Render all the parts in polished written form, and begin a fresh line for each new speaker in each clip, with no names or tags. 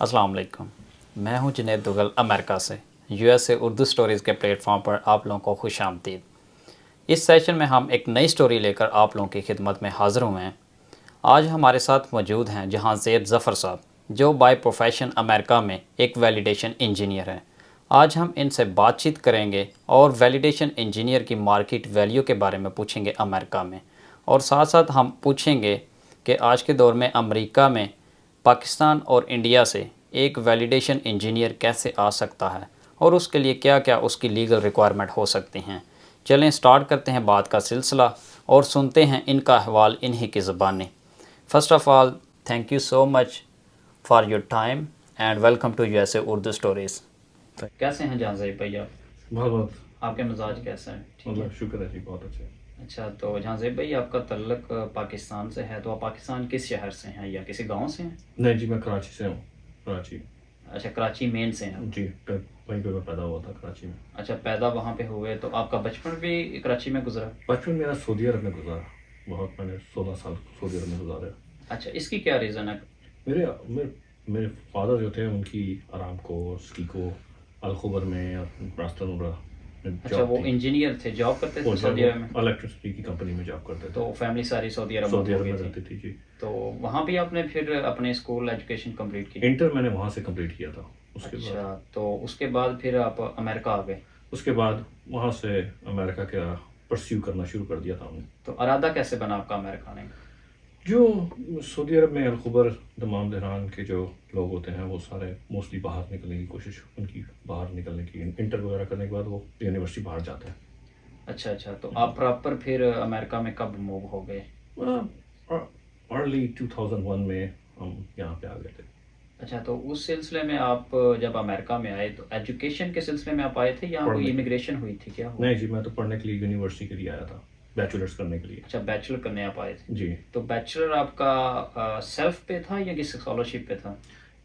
अस्सलाम वालेकुम। मैं हूं जुनैद दुगल अमेरिका से। यूएसए उर्दू स्टोरीज़ के प्लेटफॉर्म पर आप लोगों को खुश आमदीद। इस सेशन में हम एक नई स्टोरी लेकर आप लोगों की खिदमत में हाज़िर हुए हैं। आज हमारे साथ मौजूद हैं जहां ज़ैद ज़फ़र साहब, जो बाय प्रोफेशन अमेरिका में एक वैलिडेशन इंजीनियर हैं। आज हम इनसे बातचीत करेंगे और वैलिडेशन इंजीनियर की मार्केट वैल्यू के बारे में पूछेंगे अमेरिका में, और साथ साथ हम पूछेंगे कि आज के दौर में अमेरिका में पाकिस्तान और इंडिया से एक वैलिडेशन इंजीनियर कैसे आ सकता है और उसके लिए क्या क्या उसकी लीगल रिक्वायरमेंट हो सकती हैं। चलें स्टार्ट करते हैं बात का सिलसिला और सुनते हैं इनका अहवाल इन्हीं की ज़बानी। First of all, thank you so much for your time and welcome to USA Urdu stories. कैसे हैं जहांज़ेब भाई आप?
बहुत बहुत
आपके मिजाज कैसा है? ठीक है।
शुक्र है जी, बहुत अच्छे।
अच्छा, तो जहांज़ेब भाई आपका तल्लक पाकिस्तान से है, तो आप पाकिस्तान किस शहर से हैं या किसी गांव से हैं?
नहीं जी, मैं कराची से हूँ। कराची।
अच्छा, कराची मेन से हैं आप?
जी, वहीं पे मैं पैदा हुआ था, कराची में।
अच्छा, पैदा वहाँ पे हुए, तो आपका बचपन भी कराची में गुजरा?
बचपन मेरा सऊदी अरब में गुजारा। मैंने 16 साल सऊदी अरब में गुजारे।
अच्छा, इसकी क्या रीज़न है?
मेरे मेरे मेरे फादर जो थे, उनकी अरामको, स्कीको, अलखबर में और रास्ता नूरा में
अच्छा,
जॉब
वो
थी।
इंजीनियर थे, जॉब करते थे सऊदी अरब में?
इलेक्ट्रिसिटी की कंपनी में जॉब करते थे।
तो फैमिली सारी सऊदी अरब
सऊदी
में
अरब
हो
में
गई
रहती
थी?
थी जी।
तो वहाँ भी आपने फिर अपने स्कूल एजुकेशन कंप्लीट की?
इंटर मैंने वहाँ से कंप्लीट किया था। उसके बाद
अच्छा, तो उसके बाद फिर आप अमेरिका आ गए?
उसके बाद वहाँ से अमेरिका का परस्यू करना शुरू कर दिया था हमने।
तो इरादा कैसे बना आपका अमेरिका आने का?
जो सऊदी अरब में अलखबर, दमाम, दहरान के जो लोग होते हैं, वो सारे मोस्टली बाहर निकलने की कोशिश, उनकी बाहर निकलने की, इंटर वगैरह करने के बाद वो यूनिवर्सिटी बाहर जाते हैं।
अच्छा अच्छा, तो आप प्रॉपर फिर अमेरिका में कब मूव हो गए?
अर्ली 2001 में हम यहाँ पे आ गए थे।
अच्छा, तो उस सिलसिले में आप जब अमेरिका में आए तो एजुकेशन के सिलसिले में आप आए थे या कोई
पढ़ने
इमिग्रेशन हुई थी, क्या हुआ?
नहीं जी, मैं तो पढ़ने के लिए यूनिवर्सिटी के लिए आया था, बैचलर्स करने के लिए।
अच्छा, बैचलर करने आप आए थे।
जी।
तो बैचलर आपका सेल्फ पे था या किसी स्कॉलरशिप पे था?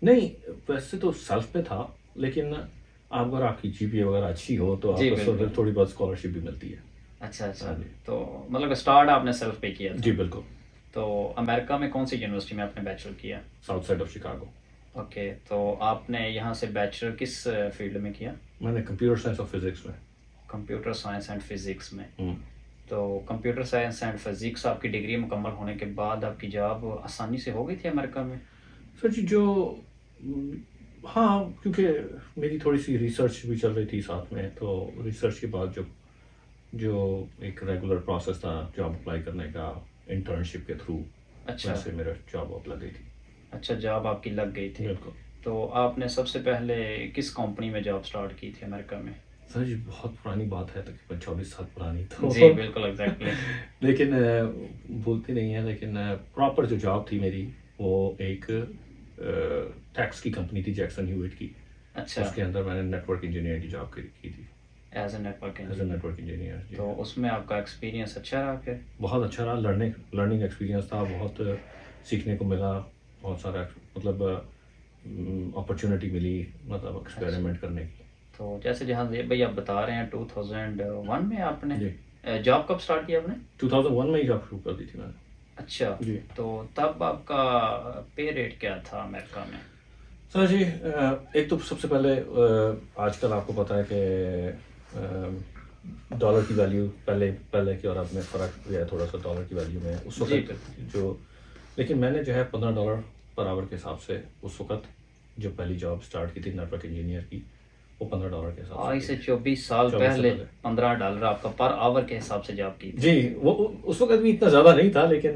नहीं, वैसे तो सेल्फ पे था, लेकिन अगर आपकी जीपीए वगैरह अच्छी हो तो
जी
आपको
बिल्कुल।
थोड़ी बहुत स्कॉलरशिप भी मिलती है।
अच्छा अच्छा,
हाँ जी।
तो मतलब स्टार्ट आपने सेल्फ पे किया
जी
था।
बिल्कुल।
तो अमेरिका में कौन सी यूनिवर्सिटी में आपने बैचलर किया?
South side of Chicago.
Okay, तो आपने यहाँ से बैचलर किस फील्ड में किया?
मैंने कंप्यूटर साइंस और फिजिक्स में।
कंप्यूटर साइंस एंड फिज़िक्स में।
हम्म।
तो कंप्यूटर साइंस एंड फिज़िक्स आपकी डिग्री मुकम्मल होने के बाद आपकी जॉब आसानी से हो गई थी अमेरिका में?
सर जी, हाँ, क्योंकि मेरी थोड़ी सी रिसर्च भी चल रही थी साथ में, तो रिसर्च के बाद जो जो एक रेगुलर प्रोसेस था जॉब अप्लाई करने का, इंटर्नशिप के थ्रू,
अच्छा
वैसे मेरा जॉब अप लग गई थी।
अच्छा, जॉब आपकी लग गई थी।
बिल्कुल।
तो आपने सबसे पहले किस कंपनी में जॉब स्टार्ट की थी अमेरिका में?
सर जी, बहुत पुरानी बात है, तकरीबन 24 साल पुरानी तो
जी बिल्कुल, एग्जैक्टली।
लेकिन भूलती नहीं है, लेकिन प्रॉपर जो जॉब थी मेरी, वो एक टैक्स की कंपनी थी, जैक्सन ह्यूइट की।
अच्छा,
उसके अंदर मैंने नेटवर्क इंजीनियर की जॉब की थी,
as a network
as a
engineer.
Network engineer ji.
तो उसमें आपका एक्सपीरियंस अच्छा रहा फिर?
बहुत अच्छा रहा, लर्निंग एक्सपीरियंस था, बहुत सीखने को मिला, बहुत सारा मतलब अपॉर्चुनिटी मिली, मतलब एक्सपेरिमेंट करने की।
तो जैसे जहाँ भाई आप बता रहे हैं 2001 में आपने
जी।
जॉब कब स्टार्ट किया आपने?
2001 में ही जॉब शुरू कर दी थी मैंने।
अच्छा,
जी।
तो तब आपका पे रेट क्या था अमेरिका में?
सर जी, एक तो सबसे पहले आजकल आपको पता है कि डॉलर की वैल्यू पहले की और अब में फ़र्क हुआ है थोड़ा सा डॉलर की वैल्यू में उस
जी
वक्त जो। लेकिन मैंने जो है $15 पर आवर के हिसाब से उस वक्त जो पहली जॉब स्टार्ट की थी नेटवर्क इंजीनियर की, वो $15 के हिसाब
आज
से
से
की।
24 साल
24
पहले
साल पहले।
$15 आपका पर आवर के हिसाब से जॉब की थी?
जी, वो उस वक्त भी इतना ज़्यादा नहीं था, लेकिन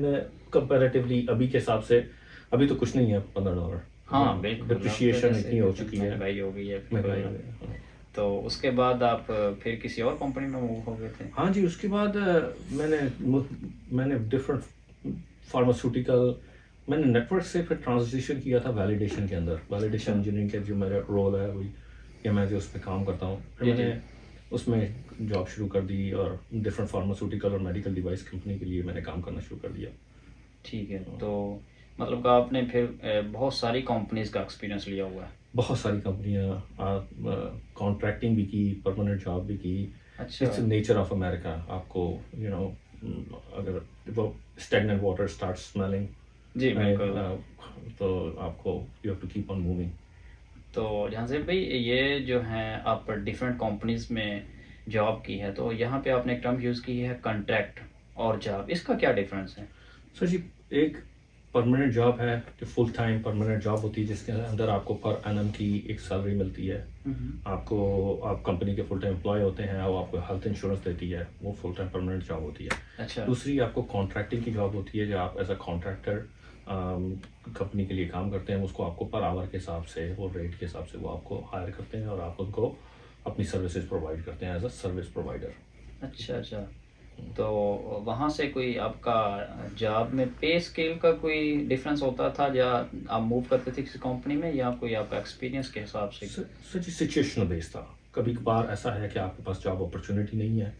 कंपैरेटिवली अभी के हिसाब से अभी तो कुछ नहीं है $15।
हाँ बिल्कुल, अब तो
डिप्रिशिएशन
जैसे
इतनी हो चुकी है,
महंगाई हो गई है
महंगाई हो
बिल्कुल।
गई है।
तो उसके बाद आप फिर किसी और कंपनी में मूव हो गए थे?
हाँ जी, उसके बाद मैंने डिफरेंट फार्मास्यूटिकल, मैंने नेटवर्क से फिर ट्रांजिशन किया था वैलिडेशन के अंदर। वैलिडेशन इंजीनियरिंग का जो मेरा रोल है वही, या मैं जो उस पर काम करता हूँ, फिर
जी, जी।
मैंने उसमें जॉब शुरू कर दी और डिफरेंट फार्मास्यूटिकल और मेडिकल डिवाइस कंपनी के लिए मैंने काम करना शुरू कर दिया।
ठीक है, तो मतलब कि आपने फिर बहुत सारी कंपनीज का एक्सपीरियंस लिया हुआ है?
बहुत सारी कंपनियाँ, कॉन्ट्रैक्टिंग भी की, परमानेंट जॉब भी की।
अच्छा।
It's nature of America. आपको अगर वो स्टैग्नेंट वाटर स्टार्ट स्मेलिंग,
जी बिल्कुल।
तो आपको you have to keep on moving.
तो जहाँसेब भाई, ये जो हैं आप डिफरेंट कंपनीज में जॉब की है, तो यहाँ पे आपने एक टर्म यूज़ की है कॉन्ट्रैक्ट और जॉब, इसका क्या डिफरेंस है?
सर जी, एक परमानेंट जॉब है जो फुल टाइम परमानेंट जॉब होती है, जिसके अंदर आपको पर एनम की एक सैलरी मिलती है। आपको, आप कंपनी के फुल टाइम एम्प्लॉय होते हैं और आपको हेल्थ इंश्योरेंस देती है, वो फुल टाइम परमानेंट जॉब होती है।
अच्छा।
दूसरी आपको कॉन्ट्रैक्टिंग की जॉब होती है, जो आप एज अ कॉन्ट्रैक्टर कंपनी के लिए काम करते हैं, उसको आपको पर आवर के हिसाब से, वो रेट के हिसाब से वो आपको हायर करते हैं और आप उनको अपनी सर्विसेज प्रोवाइड करते हैं एज अ सर्विस प्रोवाइडर।
अच्छा अच्छा। तो वहाँ से कोई आपका जॉब में पे स्केल का कोई डिफरेंस होता था, या आप मूव करते थे किसी कंपनी में, या कोई आपका एक्सपीरियंस के हिसाब से?
सर जी, सिचुएशनल बेस था। कभी कभार ऐसा है कि आपके पास जॉब अपॉर्चुनिटी नहीं है,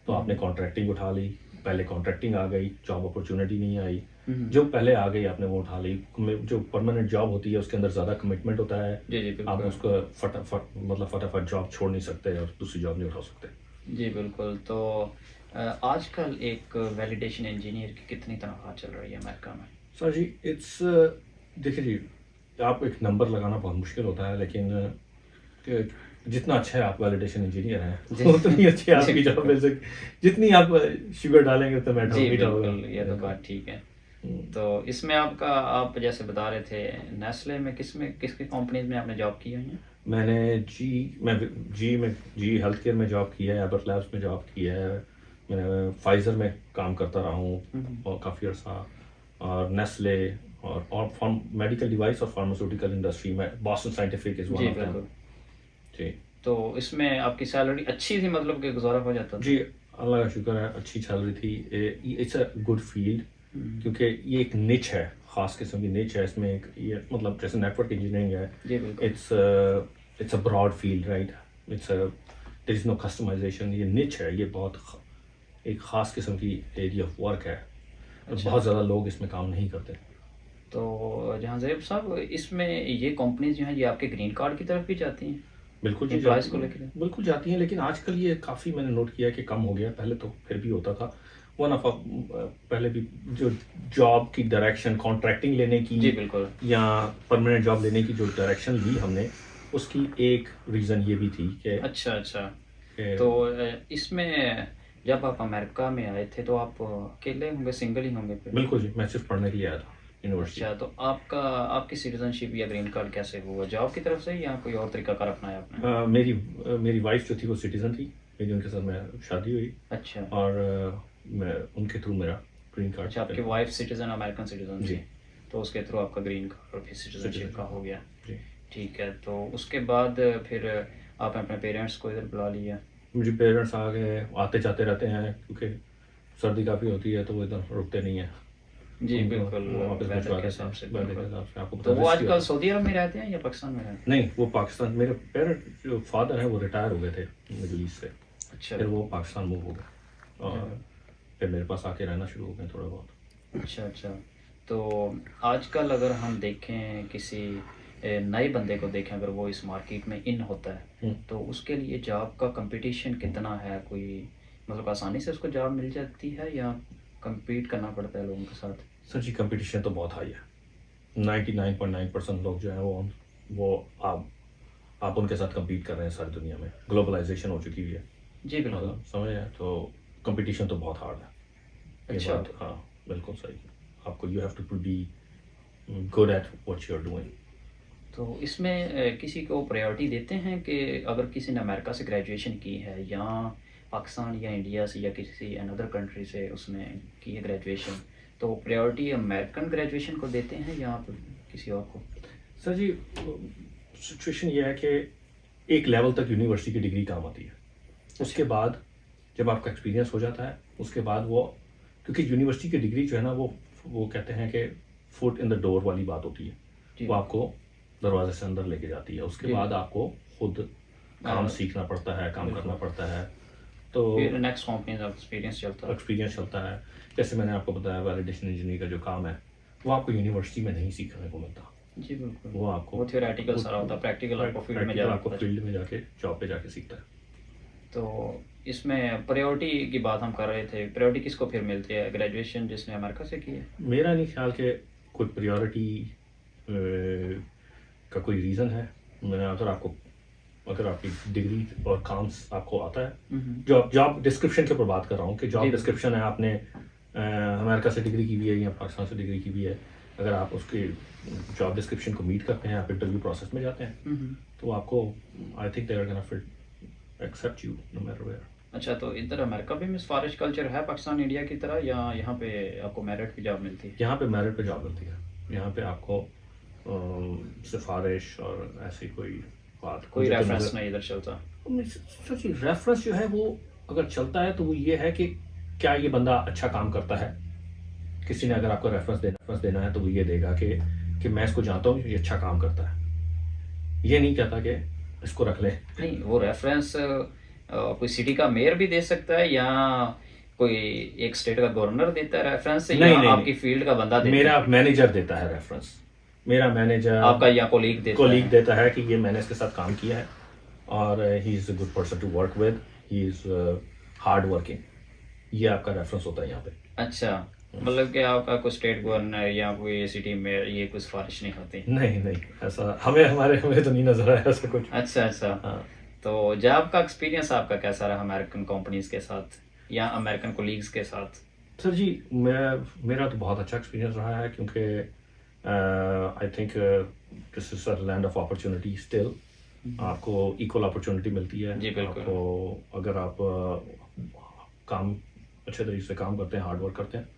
तो आपने कॉन्ट्रैक्टिंग उठा ली। पहले कॉन्ट्रैक्टिंग आ गई, जॉब अपॉर्चुनिटी नहीं आई, जो पहले आ गई आपने वो उठा ली। जो परमानेंट जॉब होती है उसके अंदर ज़्यादा कमिटमेंट होता है।
जी जी
आप
बिल्कुल।
उसको फटाफट जॉब छोड़ नहीं सकते और दूसरी जॉब नहीं उठा सकते।
जी बिल्कुल। तो आजकल एक वैलिडेशन इंजीनियर की कितनी तनख्वाह चल रही है अमेरिका में?
सर जी, इट्स देखिए जी, आप एक नंबर लगाना बहुत मुश्किल होता है, लेकिन जितना अच्छा है आप वैलिडेशन इंजीनियर हैं उतनी अच्छी आपकी जॉब मिल सकती। जितनी आप शुगर डालेंगे उतना मीठा
जी
मीठा होगा।
बिल्कुल, ये तो बात ठीक है। तो इसमें आपका, आप जैसे बता रहे थे नेस्ले में, किसकी कंपनीज में आपने जॉब की हुई है?
मैंने जी हेल्थ केयर में जॉब की है, एबट लैब्स में जॉब की है, मैं फाइजर में काम करता रहा हूँ और काफ़ी अर्सा, और नेस्ले और मेडिकल डिवाइस और फार्मास्यूटिकल इंडस्ट्री में बॉस्टन साइंटिफिक इज वन
जी
ऑफ देम।
बिल्कुल।
जी
तो इसमें आपकी सैलरी अच्छी थी, मतलब कि गुजारा हो जाता था?
जी, अल्लाह का शुक्र है, अच्छी सैलरी थी। इट्स अ गुड फील्ड, क्योंकि ये एक निच है, ख़ास किस्म की निच है। इसमें एक ये मतलब जैसे नेटवर्क इंजीनियरिंग है,
जी बिल्कुल।
It's a broad field, right. It's there is no customization. ये निच है, ये बहुत एक ख़ास किस्म की एरिया ऑफ वर्क है।
अच्छा।
बहुत ज़्यादा लोग इसमें काम नहीं करते।
तो जहांजेब साहब, इसमें ये कंपनीज जो हैं, ये आपके ग्रीन कार्ड की तरफ भी जाती हैं
बिल्कुल जी,
एम्प्लॉयज़
जाती
को
हैं,
लेकर?
बिल्कुल जाती हैं, लेकिन आजकल ये काफ़ी मैंने नोट किया है कि कम हो गया है। पहले तो फिर भी होता था। वन ऑफ पहले भी जो जॉब की डायरेक्शन कॉन्ट्रैक्टिंग लेने
जी
की
बिल्कुल।
या परमानेंट जॉब लेने की जो डायरेक्शन ली हमने, उसकी एक रीज़न ये भी थी कि
अच्छा अच्छा।
कि-
तो इसमें जब आप अमेरिका में आए थे, तो आप अकेले होंगे, सिंगल ही होंगे फिर?
बिल्कुल जी, मैं सिर्फ पढ़ने के लिए आया था यूनिवर्सिटी।
अच्छा, तो आपकी सिटीजनशिप या ग्रीन कार्ड कैसे हुआ? जॉब की तरफ से, या कोई और तरीका कार अपनाया आपने?
मेरी वाइफ जो थी वो सिटीज़न थी, मेरी उनके साथ मैं शादी हुई,
अच्छा
और मैं उनके थ्रू मेरा ग्रीन कार्ड।
अच्छा। आपकी वाइफ सिटीजन, अमेरिकन सिटीजन
जी।
थी, तो उसके थ्रू आपका ग्रीन कार्ड और फिर सिटीजनशिप का हो गया।
जी,
ठीक है। तो उसके बाद फिर आपने अपने पेरेंट्स को इधर बुला लिया?
मुझे पेरेंट्स आ गए, आते जाते रहते हैं, क्योंकि सर्दी काफ़ी होती है तो वो इधर रुकते नहीं हैं।
जी
उनको
बिल्कुल,
वो वापस
वेदर
भिजवा
के
देते
हिसाब
हैं,
से
वेदर के
बिल्कुल।
हिसाब से। आपको
तो
पता
वो
रिस्की
आजकल
होता
सऊदी अरब में रहते हैं या पाकिस्तान में रहते हैं?
है। नहीं, वो पाकिस्तान, मेरे पेरेंट जो फादर हैं वो रिटायर हो गए थे मिडिल ईस्ट से,
अच्छा
फिर वो पाकिस्तान मूव हो गए और फिर मेरे पास आके रहना शुरू हो गए थोड़ा बहुत।
अच्छा अच्छा। तो आजकल अगर हम देखें, किसी नए बंदे को देखें, अगर वो इस मार्केट में इन होता है, तो उसके लिए जॉब का कंपटीशन कितना है? कोई मतलब आसानी से उसको जॉब मिल जाती है, या compete करना पड़ता है लोगों के साथ?
सर जी, कंपटीशन तो बहुत हाई है। 99.9% लोग जो हैं वो आप उनके साथ compete कर रहे हैं सारी दुनिया में। ग्लोबलाइजेशन हो चुकी हुई है,
जी बिल्कुल।
मतलब समझ रहे हैं, तो कंपटीशन तो बहुत हार्ड है। ये
अच्छा।
बात, हाँ, बिल्कुल सही। आपको you have to be good at what you are doing.
तो इसमें किसी को प्रायोरिटी देते हैं कि अगर किसी ने अमेरिका से ग्रेजुएशन की है, या पाकिस्तान या इंडिया से या किसी अनदर कंट्री से उसने की है ग्रेजुएशन, तो प्रायोरिटी अमेरिकन ग्रेजुएशन को देते हैं या फिर किसी और को?
सर जी, सिचुएशन ये है कि एक लेवल तक यूनिवर्सिटी की डिग्री काम आती है। उसके बाद जब आपका एक्सपीरियंस हो जाता है, उसके बाद वो, क्योंकि यूनिवर्सिटी की डिग्री जो है ना, वो कहते हैं कि फुट इन द डोर वाली बात होती है। वो आपको दरवाजे से अंदर लेके जाती है। उसके बाद आपको खुद काम सीखना पड़ता है, काम करना पड़ता है, तो
फिर नेक्स्ट कंपनी का एक्सपीरियंस चलता है।
जैसे मैंने आपको बताया, वैलिडेशन इंजीनियर का जो काम है वो आपको यूनिवर्सिटी में नहीं सीखने को मिलता।
जी बिल्कुल।
वो आपको
वो थियोरेटिकल सारा होता है, प्रैक्टिकल आपको फील्ड में जाना पड़ता है।
फील्ड में जाके जॉब पे जाके सीखता है।
तो इसमें प्रायोरिटी की बात हम कर रहे थे, प्रायोरिटी किसको फिर मिलती है? ग्रेजुएशन जिसने अमेरिका से की है?
मेरा नहीं ख्याल कि कोई प्रायोरिटी का कोई रीज़न है? मैंने अगर आपकी डिग्री और काम आपको आता है, जॉब डिस्क्रिप्शन के ऊपर बात कर रहा हूँ कि जॉब डिस्क्रिप्शन है, आपने अमेरिका से डिग्री की भी है या पाकिस्तान से डिग्री की भी है, अगर आप उसके जॉब डिस्क्रिप्शन को मीट करते हैं, आप इंटरव्यू प्रोसेस में जाते हैं, तो आपको I think they are gonna fit accept you no matter where.
अच्छा, तो इधर अमेरिका भी में सिफारिश कल्चर है पाकिस्तान इंडिया की तरह, या यहाँ पे आपको मेरिट पे जॉब मिलती है?
यहाँ पे मेरिट पे जॉब मिलती है, यहाँ पे आपको सिफारिश और ऐसी कोई बात,
कोई रेफरेंस नहीं इधर चलता?
सच्ची रेफरेंस जो है वो अगर चलता है तो वो ये है कि क्या ये बंदा अच्छा काम करता है। किसी ने अगर आपको रेफरेंस देना है तो वो ये देगा कि मैं इसको जानता हूँ, ये अच्छा काम करता है। ये नहीं कहता कि इसको रख ले।
नहीं, वो रेफरेंस कोई सिटी का मेयर भी दे सकता है, या कोई एक स्टेट का गवर्नर देता है रेफरेंस, या आपकी फील्ड का बंदा देता है?
मेरा मैनेजर देता है रेफरेंस। मेरा मैनेजर
आपका या कोलीग
देता है कि ये मैंने इसके साथ काम किया है और he is a good person to work with, he is hard working. ये आपका रेफरेंस होता है यहाँ पे।
अच्छा, मतलब कि आपका कोई स्टेट गवर्नर या कोई सिटी मेयर ये कुछ सिफारिश नहीं होती?
नहीं, ऐसा हमें तो नहीं नजर आया ऐसा कुछ।
अच्छा।
हाँ।
तो जॉब का एक्सपीरियंस आपका कैसा रहा अमेरिकन कंपनीज के साथ या अमेरिकन कोलीग्स के साथ?
सर जी, मेरा तो बहुत अच्छा एक्सपीरियंस रहा है, क्योंकि I think this is a land of opportunity still. आपको इक्वल अपॉर्चुनिटी मिलती है।
जी बिल्कुल।
आपको अगर आप काम अच्छे तरीके से काम करते हैं, हार्ड वर्क करते हैं,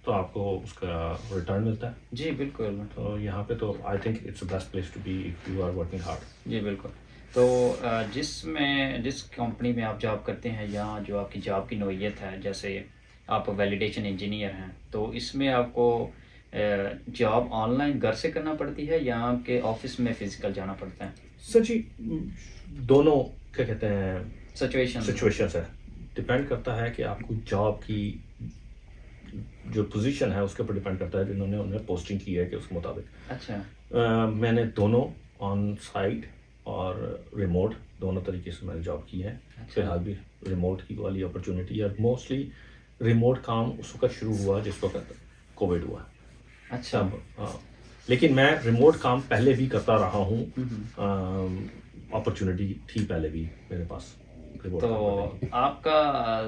तो आपको उसका रिटर्न मिलता है।
जी बिल्कुल।
तो यहाँ पे तो I think it's the best place to be if you are working hard.
जी बिल्कुल। तो जिस कंपनी में आप जॉब करते हैं या जो आपकी जॉब की नौइयत है, जैसे आप वैलिडेशन इंजीनियर हैं, तो इसमें आपको जॉब ऑनलाइन घर से करना पड़ती है या आपके ऑफिस में फिजिकल जाना पड़ता है?
सर जी, दोनों क्या कहते हैं
सिचुएशन
है। डिपेंड करता है कि आपको जॉब की जो पोजीशन है उसके ऊपर डिपेंड करता है, जिन्होंने उन्हें पोस्टिंग की है कि उसके मुताबिक।
अच्छा।
मैंने दोनों ऑन साइट और रिमोट दोनों तरीके से मैंने जॉब की है।
अच्छा।
फिलहाल भी रिमोट की वाली अपॉर्चुनिटी, और मोस्टली रिमोट काम उस वक्त शुरू हुआ जिस वक्त कोविड हुआ।
अच्छा।
लेकिन मैं रिमोट काम पहले भी करता रहा हूँ, अपॉर्चुनिटी थी पहले भी मेरे पास।
तो आपका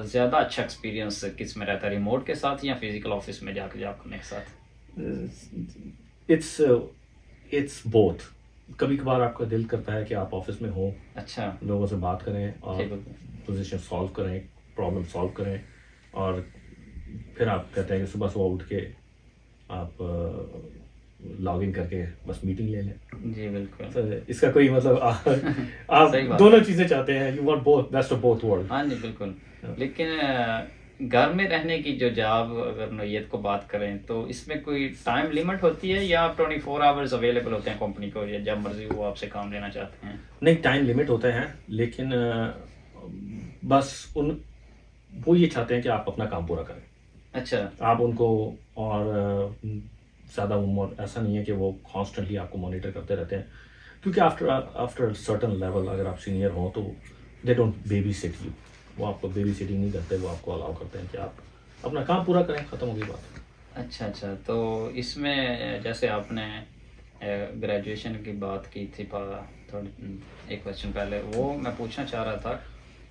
ज़्यादा अच्छा एक्सपीरियंस किस में रहता है, रिमोट के साथ या फिजिकल ऑफिस में जाकर जॉब करने के साथ?
It's both. कभी कभार आपका दिल करता है कि आप ऑफिस में हो,
अच्छा,
लोगों से बात करें और पोजीशन सॉल्व करें, प्रॉब्लम सॉल्व करें, और फिर आप कहते हैं कि सुबह उठ के आप लॉग इन करके बस मीटिंग ले लें।
जी बिल्कुल।
तो इसका कोई मतलब आप दोनों चीज़ें चाहते हैं, you want both, best of both world.
हाँ जी बिल्कुल। लेकिन घर में रहने की जो जॉब अगर नौयत को बात करें तो इसमें कोई टाइम लिमिट होती है या आप 24 आवर्स अवेलेबल होते हैं कंपनी को, या जब मर्जी वो आपसे काम लेना चाहते हैं?
नहीं, टाइम लिमिट होते हैं, लेकिन बस वो ये चाहते हैं कि आप अपना काम पूरा करें।
अच्छा।
आप उनको और ज़्यादा ऐसा नहीं है कि वो कॉन्स्टेंटली आपको मॉनिटर करते रहते हैं, क्योंकि आफ्टर सर्टन लेवल अगर आप सीनियर हो तो they don't babysit you. वो आपको बेबी सिटिंग नहीं करते, वो आपको अलाउ करते हैं कि आप अपना काम पूरा करें, ख़त्म हो गई बात।
अच्छा। तो इसमें जैसे आपने ग्रेजुएशन की बात की थी थोड़ी एक क्वेश्चन पहले, वो मैं पूछना चाह रहा था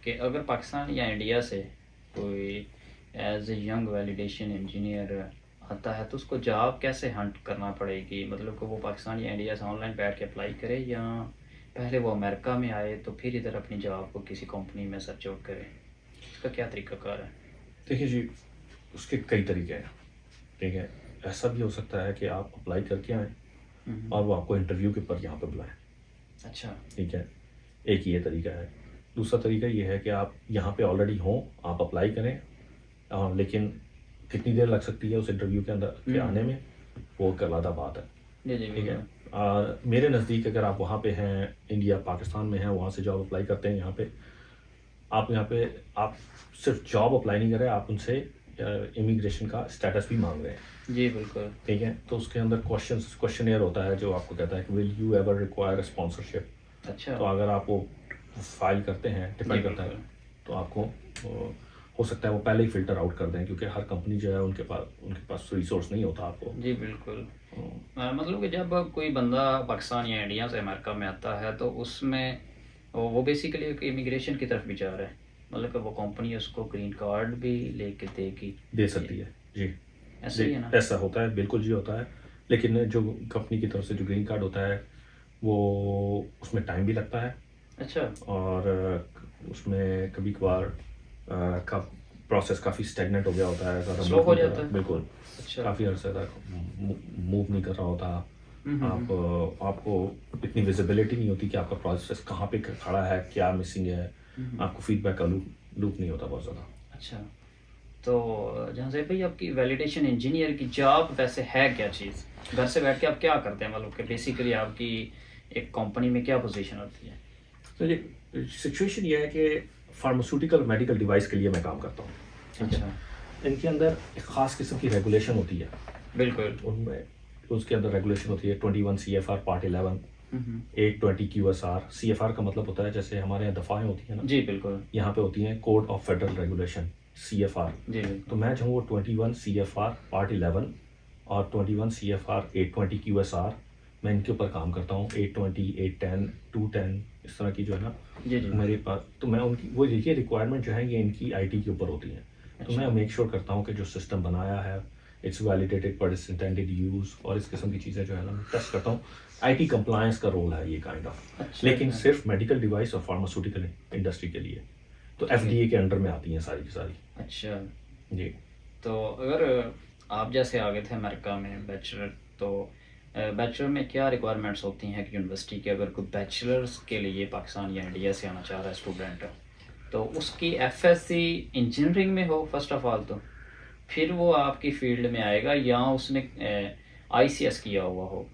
कि अगर पाकिस्तान या इंडिया से कोई as a young validation engineer आता है तो उसको जॉब कैसे हंट करना पड़ेगी? मतलब कि वो पाकिस्तान या इंडिया से ऑनलाइन बैठ के अप्लाई करे, या पहले वो अमेरिका में आए तो फिर इधर अपनी जॉब को किसी कंपनी में सर्च आउट करे? इसका क्या तरीकाकार है?
देखिए जी, उसके कई तरीके हैं। ठीक है, ऐसा भी हो सकता है कि आप अप्लाई करके आएँ और वो आपको इंटरव्यू के पर यहाँ पर बुलाएं।
अच्छा।
ठीक है, एक ये तरीका है। दूसरा तरीका ये है कि आप यहाँ पे ऑलरेडी हों, आप अप्लाई करें, लेकिन कितनी देर लग सकती है उस इंटरव्यू के अंदर के आने में, वो करवादा बात है। ठीक है, मेरे नज़दीक अगर आप वहाँ पे हैं, इंडिया पाकिस्तान में हैं, वहाँ से जॉब अप्लाई करते हैं यहाँ पे आप सिर्फ जॉब अप्लाई नहीं कर रहे, आप उनसे इमिग्रेशन का स्टेटस भी मांग रहे हैं।
जी बिल्कुल।
ठीक है, तो उसके अंदर क्वेश्चनेयर होता है जो आपको कहता है कि will you ever require a sponsorship.
अच्छा।
तो अगर आप वो फाइल करते हैं, डिपेंड करता है, तो आपको हो सकता है वो पहले ही फ़िल्टर आउट कर दें, क्योंकि हर कंपनी जो है उनके पास रिसोर्स नहीं होता आपको।
जी बिल्कुल। मतलब कि जब कोई बंदा पाकिस्तान या इंडिया से अमेरिका में आता है तो उसमें वो बेसिकली एक इमिग्रेशन की तरफ भी जा रहा है, मतलब कि वो कंपनी उसको ग्रीन कार्ड भी लेके देगी,
दे सकती है जी।
ऐसा ही है ना?
ऐसा होता है, बिल्कुल जी होता है। लेकिन जो कंपनी की तरफ से जो ग्रीन कार्ड होता है वो उसमें टाइम भी लगता है,
अच्छा।
और उसमें कभी कभार का प्रोसेस काफ़ी स्टेगनेंट हो गया होता है, ज़्यादा
स्लो
मूव
हो
नहीं कर
जाता
रहा,
है।
बिल्कुल
अच्छा।
काफ़ी अर्से तक मूव नहीं कर रहा होता।
हम्म।
आपको इतनी विजिबिलिटी नहीं होती कि आपका प्रोसेस कहाँ पे खड़ा है, क्या मिसिंग है।
हम्म।
आपको फीडबैक का लूप नहीं होता बहुत ज़्यादा।
अच्छा, तो जहाँ से भाई आपकी वैलिडेशन इंजीनियर की जॉब वैसे है क्या चीज़? घर से बैठ के आप क्या करते हैं, मतलब कि बेसिकली आपकी एक कंपनी में क्या पोजीशन होती है?
तो ये सिचुएशन ये है कि फार्मास्यूटिकल मेडिकल डिवाइस के लिए मैं काम करता हूँ, ठीक है।
अच्छा।
इनके अंदर एक ख़ास किस्म की रेगुलेशन होती है,
बिल्कुल।
उनमें उसके अंदर रेगुलेशन होती है 21 CFR पार्ट 11,
हम्म।
820 QSR। CFR का मतलब होता है जैसे हमारे यहाँ दफ़ाएँ होती हैं ना,
जी बिल्कुल।
यहाँ पे होती हैं code of federal regulation, CFR।
जी
तो
बिल्कुल।
मैं जो हूँ वो 21 CFR पार्ट 11 और 21 CFR 820 QSR, मैं इनके ऊपर काम करता हूँ। 820, 810, 210 इस तरह की जो है ना
जी जी।
मेरे पास, तो मैं उनकी वो देखिए रिक्वायरमेंट जो है ये इनकी IT के ऊपर होती है। तो मैं
अच्छा।
मेक श्योर करता हूँ कि जो सिस्टम बनाया है it's validated for its intended use, और इस किस्म की चीज़ें जो है ना मैं टेस्ट करता हूँ। IT कंप्लायंस का रोल है ये काइंड ऑफ,
अच्छा
लेकिन
अच्छा।
सिर्फ मेडिकल डिवाइस और फार्मास्यूटिकल इंडस्ट्री के लिए। तो
ठीक है।
FDA के अंडर में आती हैं सारी की सारी
अच्छा,
जी।
तो अगर आप जैसे आ गए थे अमेरिका में बैचलर, तो बैचलर में क्या रिक्वायरमेंट्स होती हैं कि यूनिवर्सिटी के, अगर कोई बैचलर्स के लिए पाकिस्तान या इंडिया से आना चाह रहा है स्टूडेंट, तो उसकी FSC इंजीनियरिंग में हो फर्स्ट ऑफ ऑल, तो फिर वो आपकी फील्ड में आएगा या उसने ICS किया हुआ हो?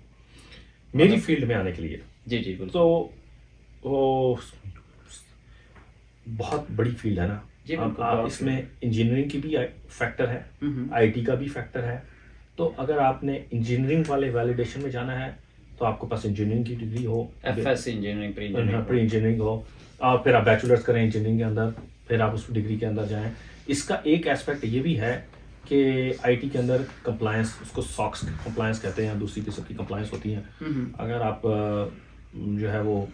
मेरी
मतलब
फील्ड में आने के लिए
जी जी बिल्कुल।
तो वो बहुत बड़ी फील्ड है ना।
जी
अब
बिल्कुल,
आप
ब्रॉड
इसमें
फील्ड।
इंजीनियरिंग की भी फैक्टर है,
हम्म।
IT का भी फैक्टर है। तो अगर आपने इंजीनियरिंग वाले वैलिडेशन में जाना है तो आपके पास इंजीनियरिंग की डिग्री हो,
FSC engineering, pre engineering
pre engineering हो, और फिर आप बैचलर्स करें इंजीनियरिंग के अंदर, फिर आप उस डिग्री के अंदर जाएं। इसका एक एस्पेक्ट ये भी है कि IT के अंदर कंप्लायंस, उसको SOX कंप्लायंस कहते हैं, दूसरी किस्म की कंप्लायंस होती हैं। अगर आप जो है वो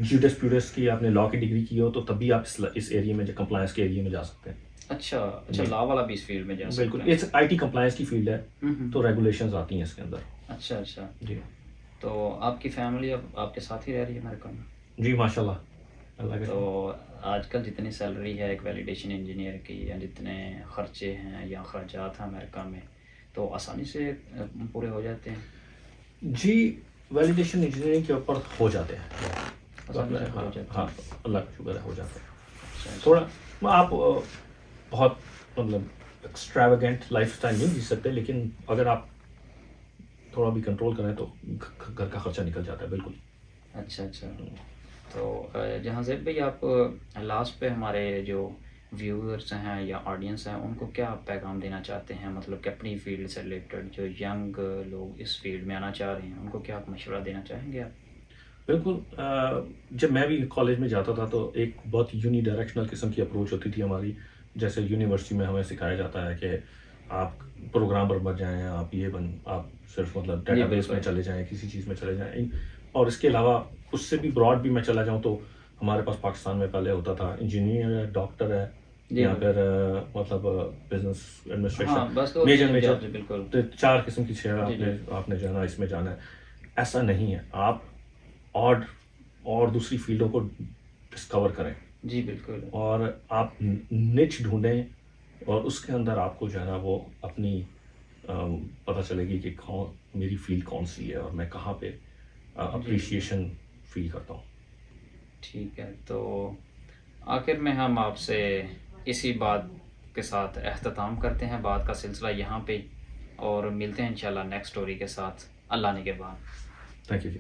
ज्यूडिस प्यूडिस की आपने लॉ की डिग्री की हो तो तभी आप इस एरिया में, जो कंप्लायंस के एरिया में जा सकते हैं।
अच्छा अच्छा,
जी।
लॉ वाला भी इस फील्ड में जा सकते
बिल्कुल,
हैं?
इस IT कंप्लायंस की फील्ड है, तो रेगुलेशंस आती हैं इसके अंदर।
अच्छा अच्छा।
जी
तो आपकी फैमिली अब आपके साथ ही रह रही है अमेरिका में?
जी, माशाल्लाह, अल्लाह के
तो आजकल जितनी सैलरी है एक वैलिडेशन इंजीनियर की, या जितने खर्चे हैं या खर्चात हैं अमेरिका में, तो आसानी से पूरे हो जाते हैं?
जी, वैलिडेशन इंजीनियरिंग के ऊपर हो जाते हैं तो
आसानी
अपने,
से
हाँ
हो जाते
हाँ,
हैं?
अल्लाह का शुक्र है हो जाते हैं।
अच्छा अच्छा।
थोड़ा आप बहुत मतलब एक्स्ट्रावेगेंट लाइफस्टाइल नहीं जी सकते, लेकिन अगर आप थोड़ा भी कंट्रोल करें तो घर का खर्चा निकल जाता है, बिल्कुल।
अच्छा अच्छा। तो जहाँ से भाई आप लास्ट पे हमारे जो व्यूअर्स हैं या ऑडियंस हैं उनको क्या पैगाम देना चाहते हैं, मतलब कि अपनी फील्ड से रिलेटेड जो यंग लोग इस फील्ड में आना चाह रहे हैं उनको क्या आप मशवरा देना चाहेंगे आप?
बिल्कुल, जब मैं भी कॉलेज में जाता था तो एक बहुत यूनिडायरेक्शनल किस्म की अप्रोच होती थी हमारी। जैसे यूनिवर्सिटी में हमें सिखाया जाता है कि आप प्रोग्रामर बन जाएं, आप सिर्फ मतलब
जी
डेटाबेस में
बिल्कुल।
चले जाएं, किसी चीज़ में चले जाएं। और इसके अलावा उससे भी ब्रॉड भी मैं चला जाऊं तो हमारे पास पाकिस्तान में पहले होता था इंजीनियर है, डॉक्टर है,
जी
या
बिल्कुल।
फिर मतलब बिजनेस एडमिनिस्ट्रेशन,
हाँ बस दो
मेजर
तीन
मेजर,
जॉब्स, बिल्कुल।
तो 4 किस्म की चीज़ें
जी जी।
आपने जो है ना इसमें जाना है। ऐसा नहीं है, आप और दूसरी फील्डों को डिस्कवर करें,
जी बिल्कुल।
और आप निच ढूंढें, और उसके अंदर आपको जो है ना वो अपनी पता चलेगी कि कौन मेरी फील्ड कौन सी है और मैं कहाँ पे
जी जी।
अप्रिशिएशन फील करता हूँ।
ठीक है, तो आखिर में हम आपसे इसी बात के साथ अख्ताम करते हैं बात का सिलसिला यहाँ पे, और मिलते हैं इंशाल्लाह नेक्स्ट स्टोरी के साथ, अल्लाह ने के बाद।
Thank you ji.